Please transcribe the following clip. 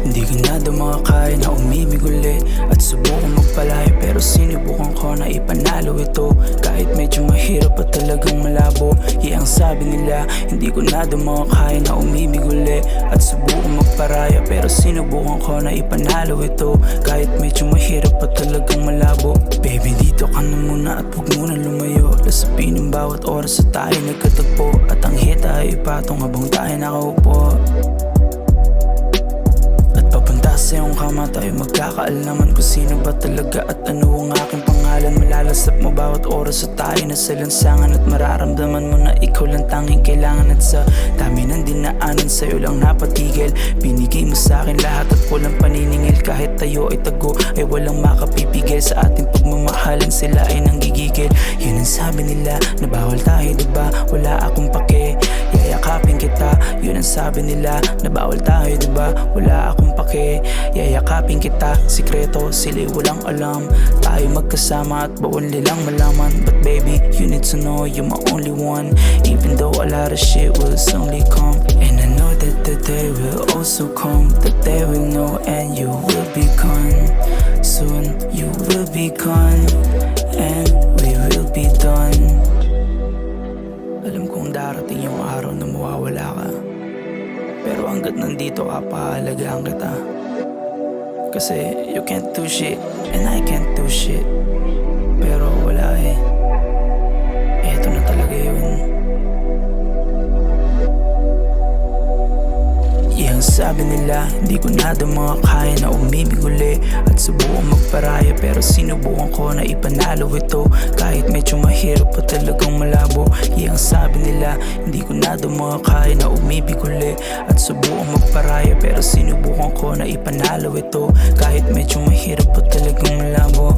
Hindi ko na daw makakaya na umibig uli at subukan magpalayo, pero sinubukan ko na ipanalo ito. Kahit medyo mahirap at talagang malabo, ang sabi nila hindi ko na daw makakaya na umibig uli at subukan magparaya, pero sinubukan ko na ipanalo ito. Kahit medyo mahirap at talagang malabo. Baby, dito ka na muna at huwag muna lumayo. Lasapin ang bawat oras sa tayo nagkatagpo, at ang hita ay ipatong habang tayo nakaupo. Sa iyong kama tayo magkakaalaman kung sino ba talaga at ano ang aking pangalan. Malalasap mo bawat oras sa tayo nasa lansangan, at mararamdaman mo na ikaw lang tanging kailangan. At sa dami ng dinaanan sa'yo lang napatigil, binigay mo sa'kin lahat at walang paniningil. Kahit tayo ay tago ay walang makapipigil sa ating pagmamahalan, sila ay nanggigigil. Yun ang sabi nila na bawal tayo, diba? Wala akong pake, yayakapin kita. Yun ang sabi nila na bawal tayo, diba? Wala akong pake, yayakapin kita. Sikreto sila'y walang alam, tayo magkasama at bawal nilang malaman. But baby, you need to know you're my only one, even though a lot of shit will only come. And I know that the day will also come, that they will know and you will be gone. Soon you will be gone and we will be done. Alam kong darating yung araw na mawawala ka, pero hanggat nandito ka, pahalagahan kita. Kasi you can't do shit and I can't do shit, pero wala eh, eto na talaga yun. Ang sabi nila hindi ko na daw makakaya na umibig uli at subukan magparaya, pero sinubukan ko na ipanalo ito. Kahit medyo mahirap at talagang malabo, ang sabi nila hindi ko na daw makakaya na umibig uli at subukan magparaya, pero sinubukan ko na ipanalo ito. Kahit medyo mahirap at talagang malabo.